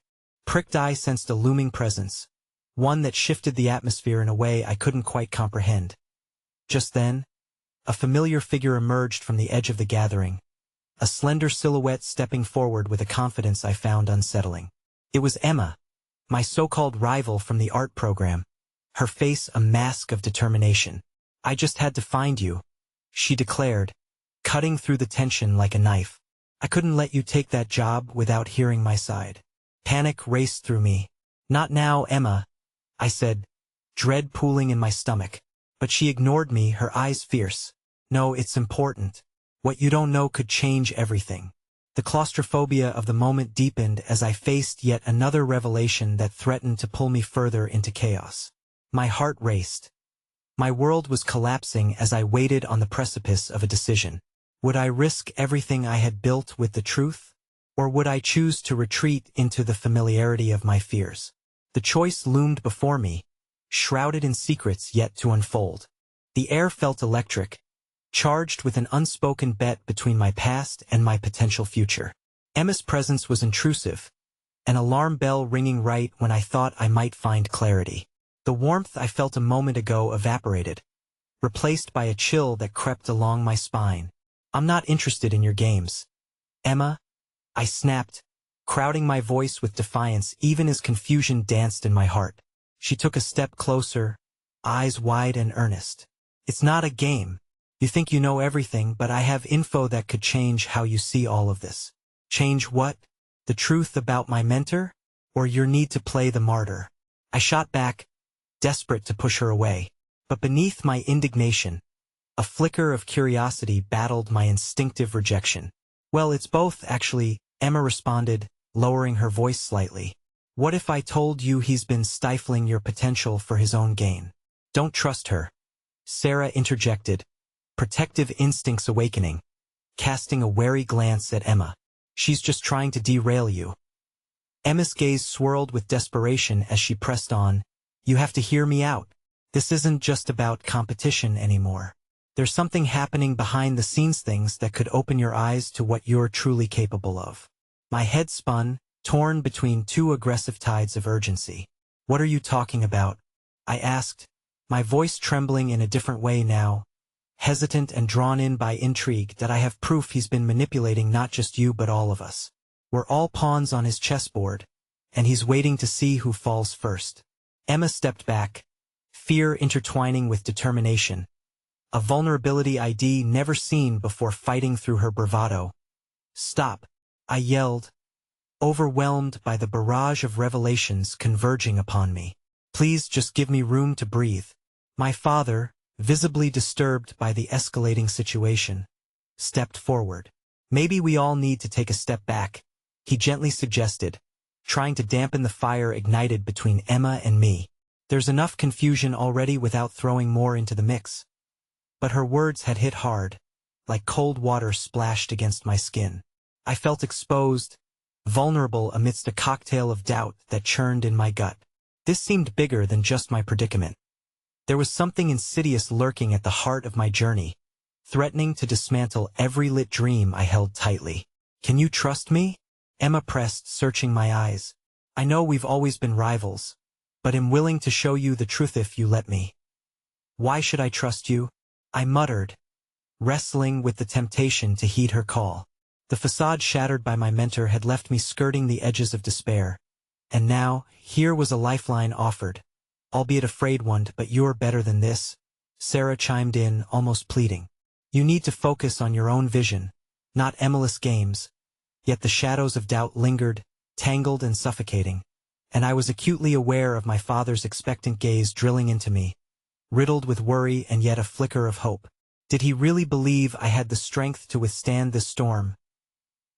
[SPEAKER 1] pricked. I sensed a looming presence, one that shifted the atmosphere in a way I couldn't quite comprehend. Just then, a familiar figure emerged from the edge of the gathering, a slender silhouette stepping forward with a confidence I found unsettling. It was Emma, my so-called rival from the art program, her face a mask of determination. I just had to find you, she declared, cutting through the tension like a knife. I couldn't let you take that job without hearing my side. Panic raced through me. Not now, Emma, I said, dread pooling in my stomach. But she ignored me, her eyes fierce. No, it's important. What you don't know could change everything. The claustrophobia of the moment deepened as I faced yet another revelation that threatened to pull me further into chaos. My heart raced. My world was collapsing as I waited on the precipice of a decision. Would I risk everything I had built with the truth? Or would I choose to retreat into the familiarity of my fears? The choice loomed before me, shrouded in secrets yet to unfold. The air felt electric, charged with an unspoken bet between my past and my potential future. Emma's presence was intrusive, an alarm bell ringing right when I thought I might find clarity. The warmth I felt a moment ago evaporated, replaced by a chill that crept along my spine. I'm not interested in your games, Emma, I snapped, crowding my voice with defiance even as confusion danced in my heart. She took a step closer, eyes wide and earnest. It's not a game. You think you know everything, but I have info that could change how you see all of this. Change what? The truth about my mentor? Or your need to play the martyr? I shot back, desperate to push her away. But beneath my indignation, a flicker of curiosity battled my instinctive rejection. Well, it's both, actually, Emma responded, lowering her voice slightly. What if I told you he's been stifling your potential for his own gain? Don't trust her, Sarah interjected, protective instincts awakening, casting a wary glance at Emma. She's just trying to derail you. Emma's gaze swirled with desperation as she pressed on. You have to hear me out. This isn't just about competition anymore. There's something happening behind the scenes, things that could open your eyes to what you're truly capable of. My head spun, torn between two aggressive tides of urgency. What are you talking about? I asked, my voice trembling in a different way now, hesitant and drawn in by intrigue that I have proof he's been manipulating not just you but all of us. We're all pawns on his chessboard, and he's waiting to see who falls first. Emma stepped back, fear intertwining with determination, a vulnerability I'd never seen before fighting through her bravado. Stop, I yelled, overwhelmed by the barrage of revelations converging upon me. Please just give me room to breathe. My father, visibly disturbed by the escalating situation, stepped forward. Maybe we all need to take a step back, he gently suggested, trying to dampen the fire ignited between Emma and me. There's enough confusion already without throwing more into the mix. But her words had hit hard, like cold water splashed against my skin. I felt exposed, vulnerable amidst a cocktail of doubt that churned in my gut. This seemed bigger than just my predicament. There was something insidious lurking at the heart of my journey, threatening to dismantle every lit dream I held tightly. Can you trust me? Emma pressed, searching my eyes. I know we've always been rivals, but am willing to show you the truth if you let me. Why should I trust you? I muttered, wrestling with the temptation to heed her call. The facade shattered by my mentor had left me skirting the edges of despair. And now, here was a lifeline offered, albeit a frayed one. But you're better than this, Sarah chimed in, almost pleading. You need to focus on your own vision, not endless games. Yet the shadows of doubt lingered, tangled and suffocating, and I was acutely aware of my father's expectant gaze drilling into me, riddled with worry and yet a flicker of hope. Did he really believe I had the strength to withstand this storm?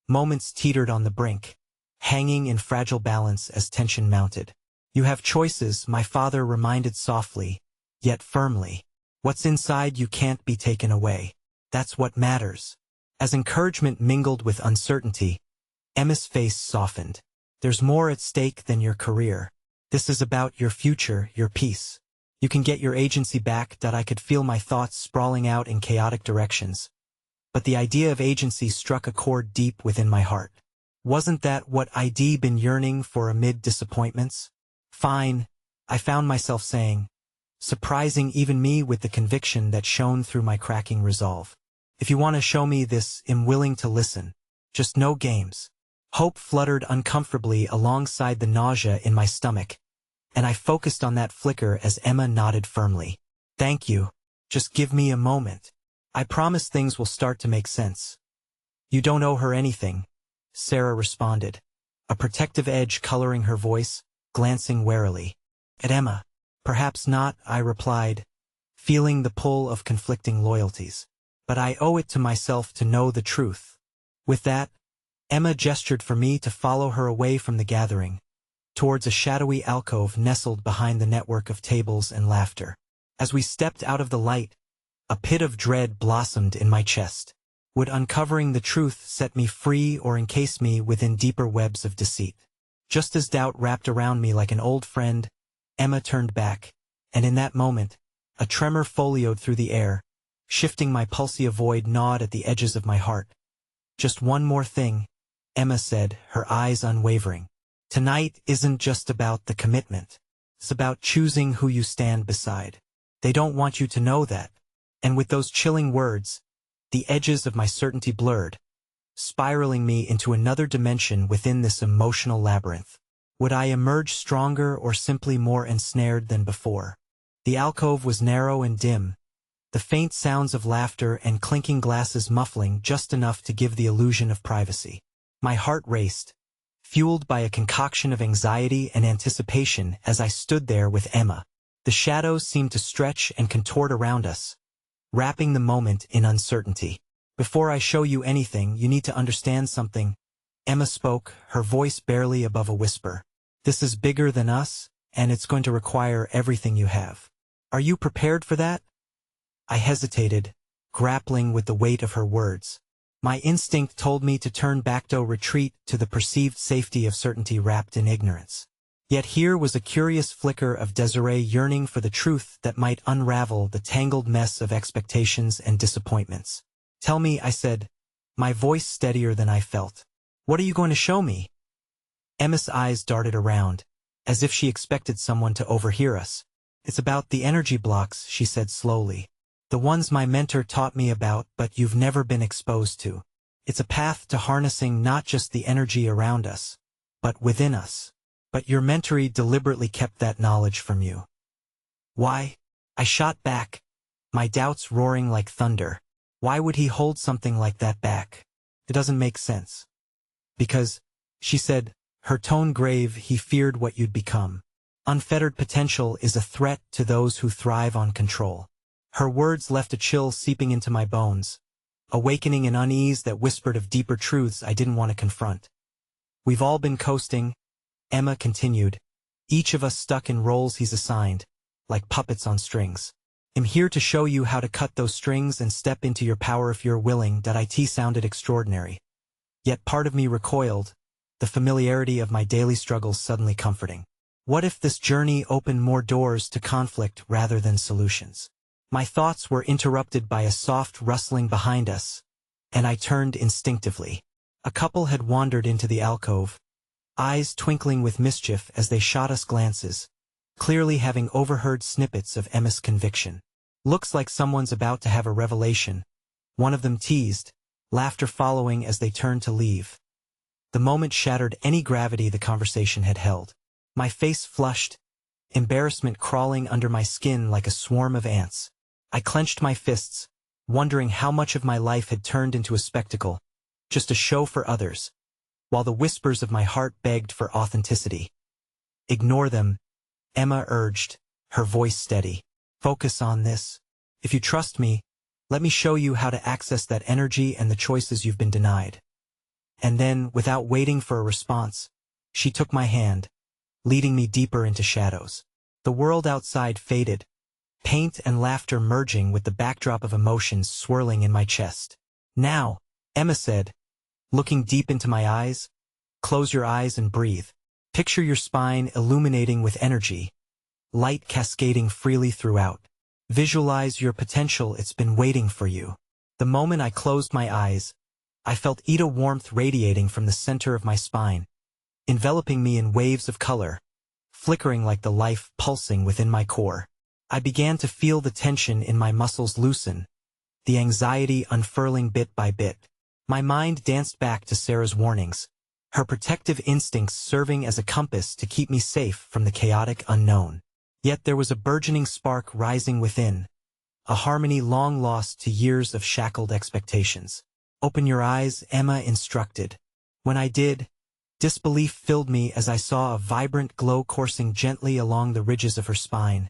[SPEAKER 1] Moments teetered on the brink, hanging in fragile balance as tension mounted. You have choices, my father reminded softly, yet firmly. What's inside you can't be taken away. That's what matters. As encouragement mingled with uncertainty, Emma's face softened. There's more at stake than your career. This is about your future, your peace. You can get your agency back. I could feel my thoughts sprawling out in chaotic directions. But the idea of agency struck a chord deep within my heart. Wasn't that what I'd been yearning for amid disappointments? Fine, I found myself saying, surprising even me with the conviction that shone through my cracking resolve. If you want to show me this, I'm willing to listen. Just no games. Hope fluttered uncomfortably alongside the nausea in my stomach, and I focused on that flicker as Emma nodded firmly. Thank you. Just give me a moment. I promise things will start to make sense. You don't owe her anything, Sarah responded, a protective edge coloring her voice, glancing warily at Emma. Perhaps not, I replied, feeling the pull of conflicting loyalties. But I owe it to myself to know the truth. With that, Emma gestured for me to follow her away from the gathering, towards a shadowy alcove nestled behind the network of tables and laughter. As we stepped out of the light, a pit of dread blossomed in my chest. Would uncovering the truth set me free or encase me within deeper webs of deceit? Just as doubt wrapped around me like an old friend, Emma turned back, and in that moment, a tremor folioed through the air, shifting my pulsy void gnawed at the edges of my heart. Just one more thing, Emma said, her eyes unwavering. Tonight isn't just about the commitment. It's about choosing who you stand beside. They don't want you to know that. And with those chilling words, the edges of my certainty blurred, spiraling me into another dimension within this emotional labyrinth. Would I emerge stronger or simply more ensnared than before? The alcove was narrow and dim, the faint sounds of laughter and clinking glasses muffling just enough to give the illusion of privacy. My heart raced, fueled by a concoction of anxiety and anticipation as I stood there with Emma. The shadows seemed to stretch and contort around us, wrapping the moment in uncertainty. Before I show you anything, you need to understand something, Emma spoke, her voice barely above a whisper. This is bigger than us, and it's going to require everything you have. Are you prepared for that? I hesitated, grappling with the weight of her words. My instinct told me to turn back to retreat to the perceived safety of certainty wrapped in ignorance. Yet here was a curious flicker of Desiree yearning for the truth that might unravel the tangled mess of expectations and disappointments. Tell me, I said, my voice steadier than I felt. What are you going to show me? Emma's eyes darted around, as if she expected someone to overhear us. It's about the energy blocks, she said slowly. The ones my mentor taught me about but you've never been exposed to. It's a path to harnessing not just the energy around us, but within us. But your mentor deliberately kept that knowledge from you. Why? I shot back, my doubts roaring like thunder. Why would he hold something like that back? It doesn't make sense. Because, she said, her tone grave, he feared what you'd become. Unfettered potential is a threat to those who thrive on control. Her words left a chill seeping into my bones, awakening an unease that whispered of deeper truths I didn't want to confront. We've all been coasting, Emma continued, each of us stuck in roles he's assigned, like puppets on strings. I'm here to show you how to cut those strings and step into your power if you're willing. It sounded extraordinary. Yet part of me recoiled, the familiarity of my daily struggles suddenly comforting. What if this journey opened more doors to conflict rather than solutions? My thoughts were interrupted by a soft rustling behind us, and I turned instinctively. A couple had wandered into the alcove, eyes twinkling with mischief as they shot us glances, clearly having overheard snippets of Emma's conviction. Looks like someone's about to have a revelation, one of them teased, laughter following as they turned to leave. The moment shattered any gravity the conversation had held. My face flushed, embarrassment crawling under my skin like a swarm of ants. I clenched my fists, wondering how much of my life had turned into a spectacle, just a show for others, while the whispers of my heart begged for authenticity. Ignore them, Emma urged, her voice steady. Focus on this. If you trust me, let me show you how to access that energy and the choices you've been denied. And then, without waiting for a response, she took my hand, leading me deeper into shadows. The world outside faded, paint and laughter merging with the backdrop of emotions swirling in my chest. Now, Emma said, looking deep into my eyes, close your eyes and breathe. Picture your spine illuminating with energy, light cascading freely throughout. Visualize your potential, it's been waiting for you. The moment I closed my eyes, I felt Ida warmth radiating from the center of my spine, enveloping me in waves of color, flickering like the life pulsing within my core. I began to feel the tension in my muscles loosen, the anxiety unfurling bit by bit. My mind danced back to Sarah's warnings, her protective instincts serving as a compass to keep me safe from the chaotic unknown. Yet there was a burgeoning spark rising within, a harmony long lost to years of shackled expectations. Open your eyes, Emma instructed. When I did, disbelief filled me as I saw a vibrant glow coursing gently along the ridges of her spine,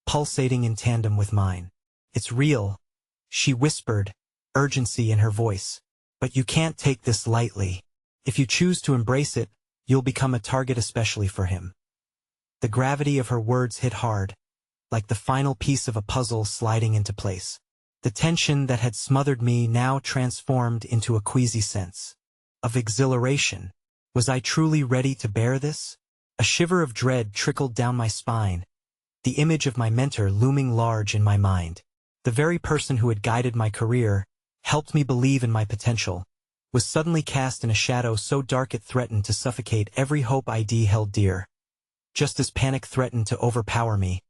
[SPEAKER 1] pulsating in tandem with mine. It's real, she whispered, urgency in her voice. But you can't take this lightly. If you choose to embrace it, you'll become a target especially for him. The gravity of her words hit hard, like the final piece of a puzzle sliding into place. The tension that had smothered me now transformed into a queasy sense of exhilaration. Was I truly ready to bear this? A shiver of dread trickled down my spine, the image of my mentor looming large in my mind. The very person who had guided my career, helped me believe in my potential, was suddenly cast in a shadow so dark it threatened to suffocate every hope I'd held dear. Just as panic threatened to overpower me,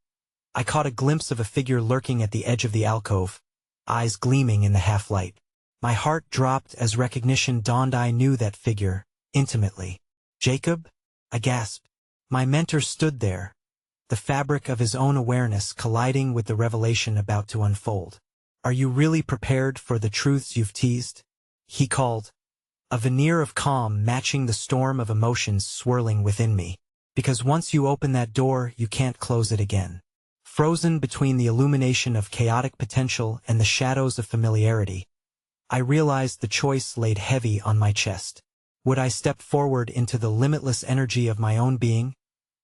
[SPEAKER 1] I caught a glimpse of a figure lurking at the edge of the alcove, eyes gleaming in the half-light. My heart dropped as recognition dawned. I knew that figure, intimately. Jacob? I gasped. My mentor stood there, the fabric of his own awareness colliding with the revelation about to unfold. Are you really prepared for the truths you've teased? He called, a veneer of calm matching the storm of emotions swirling within me. Because once you open that door, you can't close it again. Frozen between the illumination of chaotic potential and the shadows of familiarity, I realized the choice laid heavy on my chest. Would I step forward into the limitless energy of my own being,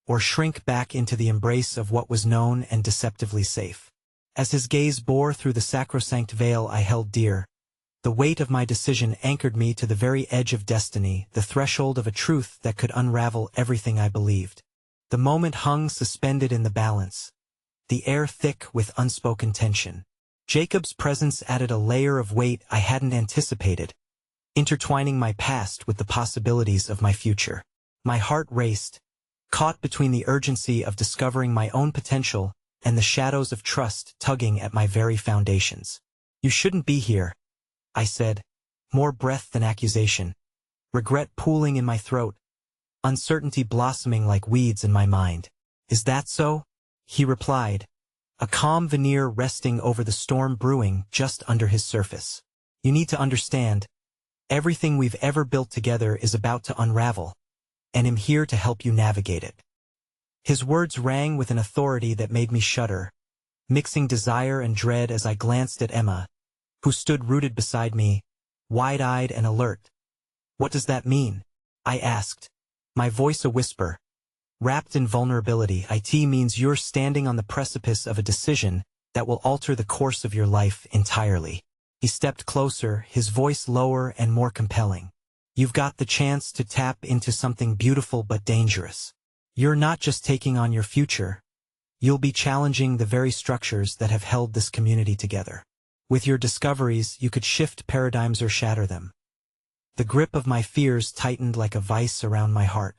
[SPEAKER 1] or shrink back into the embrace of what was known and deceptively safe? As his gaze bore through the sacrosanct veil I held dear, the weight of my decision anchored me to the very edge of destiny, the threshold of a truth that could unravel everything I believed. The moment hung suspended in the balance, the air thick with unspoken tension. Jacob's presence added a layer of weight I hadn't anticipated, intertwining my past with the possibilities of my future. My heart raced, caught between the urgency of discovering my own potential and the shadows of trust tugging at my very foundations. You shouldn't be here, I said, more breath than accusation, regret pooling in my throat, uncertainty blossoming like weeds in my mind. Is that so? He replied, a calm veneer resting over the storm brewing just under his surface. You need to understand, everything we've ever built together is about to unravel, and I'm here to help you navigate it. His words rang with an authority that made me shudder, mixing desire and dread as I glanced at Emma, who stood rooted beside me, wide-eyed and alert. "What does that mean?" I asked, my voice a whisper. "Wrapped in vulnerability, it means you're standing on the precipice of a decision that will alter the course of your life entirely." He stepped closer, his voice lower and more compelling. "You've got the chance to tap into something beautiful but dangerous. You're not just taking on your future, you'll be challenging the very structures that have held this community together. With your discoveries, you could shift paradigms or shatter them." The grip of my fears tightened like a vice around my heart.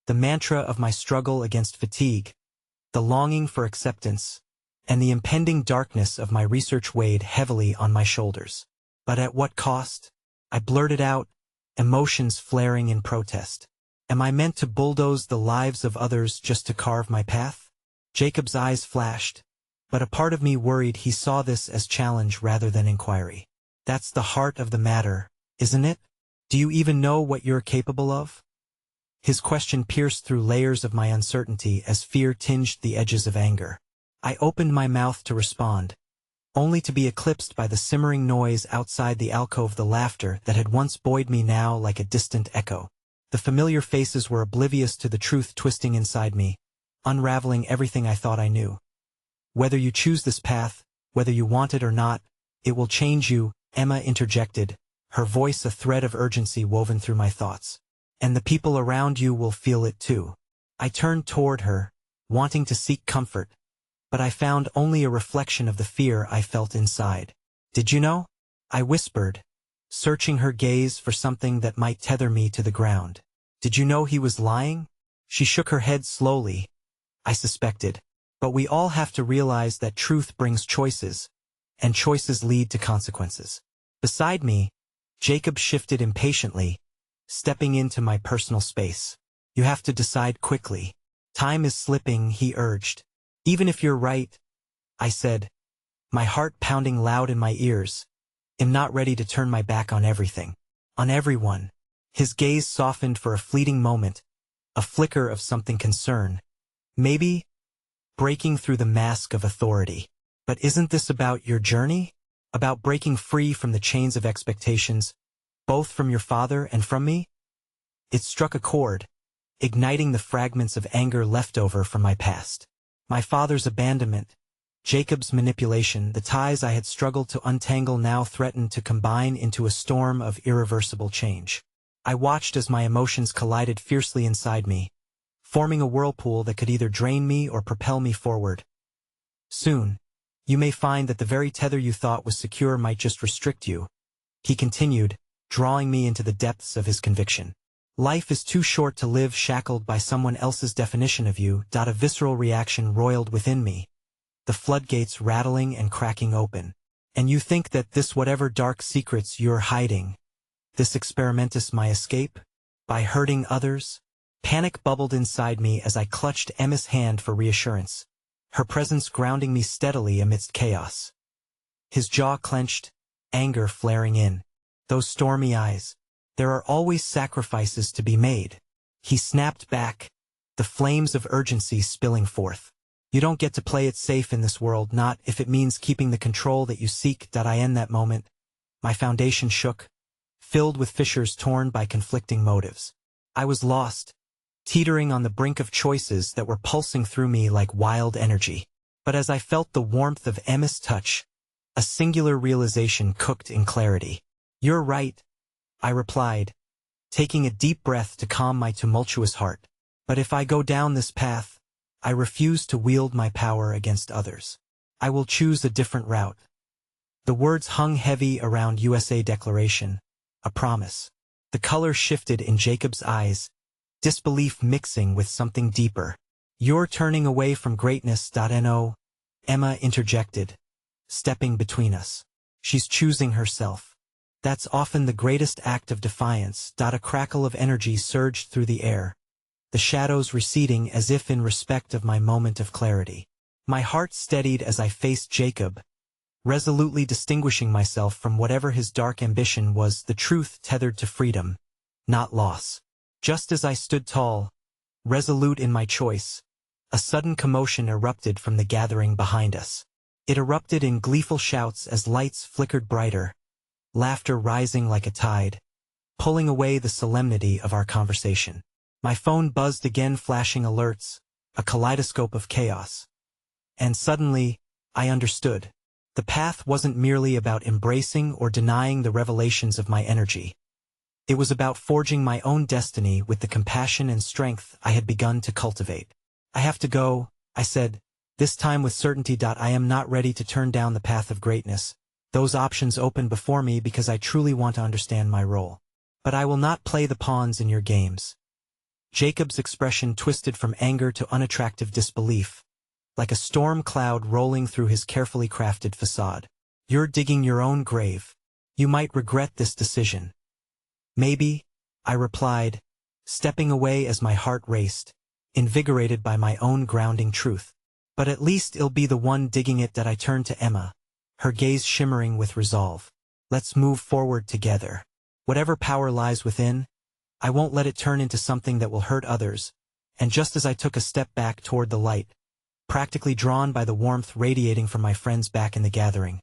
[SPEAKER 1] The mantra of my struggle against fatigue, the longing for acceptance, and the impending darkness of my research weighed heavily on my shoulders. But at what cost? I blurted out, emotions flaring in protest. Am I meant to bulldoze the lives of others just to carve my path? Jacob's eyes flashed, but a part of me worried he saw this as challenge rather than inquiry. "That's the heart of the matter, isn't it? Do you even know what you're capable of?" His question pierced through layers of my uncertainty as fear tinged the edges of anger. I opened my mouth to respond, only to be eclipsed by the simmering noise outside the alcove, the laughter that had once buoyed me now like a distant echo. The familiar faces were oblivious to the truth twisting inside me, unraveling everything I thought I knew. "Whether you choose this path, whether you want it or not, it will change you," Emma interjected, her voice a thread of urgency woven through my thoughts. "And the people around you will feel it too." I turned toward her, wanting to seek comfort, but I found only a reflection of the fear I felt inside. "Did you know?" I whispered, searching her gaze for something that might tether me to the ground. "Did you know he was lying?" She shook her head slowly. "I suspected. But we all have to realize that truth brings choices, and choices lead to consequences." Beside me, Jacob shifted impatiently, stepping into my personal space. "You have to decide quickly. Time is slipping," he urged. "Even if you're right," I said, my heart pounding loud in my ears, "I'm not ready to turn my back on everything. On everyone." His gaze softened for a fleeting moment, a flicker of something concern. "Maybe," breaking through the mask of authority. "But isn't this about your journey? About breaking free from the chains of expectations, both from your father and from me?" It struck a chord, igniting the fragments of anger left over from my past. My father's abandonment, Jacob's manipulation, the ties I had struggled to untangle now threatened to combine into a storm of irreversible change. I watched as my emotions collided fiercely inside me, forming a whirlpool that could either drain me or propel me forward. "Soon, you may find that the very tether you thought was secure might just restrict you," he continued, drawing me into the depths of his conviction. "Life is too short to live shackled by someone else's definition of you." A visceral reaction roiled within me, the floodgates rattling and cracking open. "And you think that this whatever dark secrets you're hiding, this experiment is my escape? By hurting others?" Panic bubbled inside me as I clutched Emma's hand for reassurance, her presence grounding me steadily amidst chaos. His jaw clenched, anger flaring in. Those stormy eyes. "There are always sacrifices to be made." He snapped back, the flames of urgency spilling forth. "You don't get to play it safe in this world, not if it means keeping the control that you seek." I in that moment, my foundation shook, filled with fissures torn by conflicting motives. I was lost, teetering on the brink of choices that were pulsing through me like wild energy. But as I felt the warmth of Emma's touch, a singular realization cooked in clarity. "You're right," I replied, taking a deep breath to calm my tumultuous heart. "But if I go down this path, I refuse to wield my power against others. I will choose a different route." The words hung heavy around USA Declaration, a promise. The color shifted in Jacob's eyes, disbelief mixing with something deeper. "You're turning away from greatness." No, Emma interjected, stepping between us. "She's choosing herself. That's often the greatest act of defiance." A crackle of energy surged through the air, the shadows receding as if in respect of my moment of clarity. My heart steadied as I faced Jacob, resolutely distinguishing myself from whatever his dark ambition was, the truth tethered to freedom, not loss. Just as I stood tall, resolute in my choice, a sudden commotion erupted from the gathering behind us. It erupted in gleeful shouts as lights flickered brighter, laughter rising like a tide, pulling away the solemnity of our conversation. My phone buzzed again, flashing alerts, a kaleidoscope of chaos. And suddenly, I understood. The path wasn't merely about embracing or denying the revelations of my energy. It was about forging my own destiny with the compassion and strength I had begun to cultivate. I have to go, I said, this time with certainty. I am not ready to turn down the path of greatness. Those options open before me because I truly want to understand my role. But I will not play the pawns in your games. Jacob's expression twisted from anger to unattractive disbelief, like a storm cloud rolling through his carefully crafted facade. You're digging your own grave. You might regret this decision. Maybe, I replied, stepping away as my heart raced, invigorated by my own grounding truth. But at least it'll be the one digging it. I turned to Emma, her gaze shimmering with resolve. Let's move forward together. Whatever power lies within, I won't let it turn into something that will hurt others. And just as I took a step back toward the light, practically drawn by the warmth radiating from my friends back in the gathering,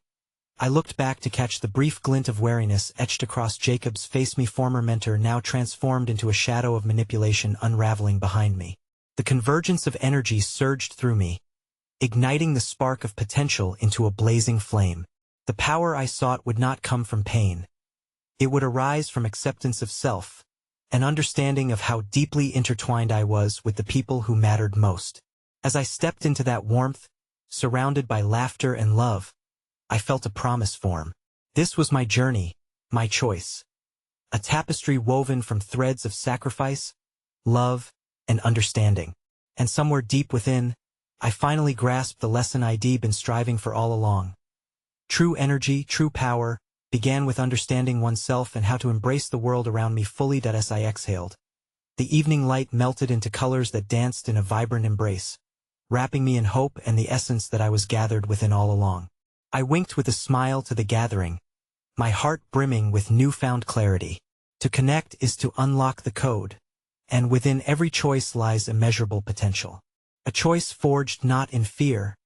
[SPEAKER 1] I looked back to catch the brief glint of wariness etched across Jacob's face. My former mentor now transformed into a shadow of manipulation unraveling behind me. The convergence of energy surged through me, igniting the spark of potential into a blazing flame. The power I sought would not come from pain. It would arise from acceptance of self, an understanding of how deeply intertwined I was with the people who mattered most. As I stepped into that warmth, surrounded by laughter and love, I felt a promise form. This was my journey, my choice. A tapestry woven from threads of sacrifice, love, and understanding. And somewhere deep within, I finally grasped the lesson I'd been striving for all along. True energy, true power, began with understanding oneself and how to embrace the world around me fully. As I exhaled, the evening light melted into colors that danced in a vibrant embrace, wrapping me in hope and the essence that I was gathered within all along. I winked with a smile to the gathering, my heart brimming with newfound clarity. To connect is to unlock the code, and within every choice lies immeasurable potential. A choice forged not in fear,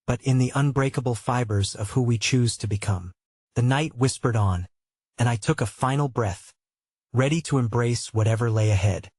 [SPEAKER 1] but in the unbreakable fibers of who we choose to become. The night whispered on, and I took a final breath, ready to embrace whatever lay ahead.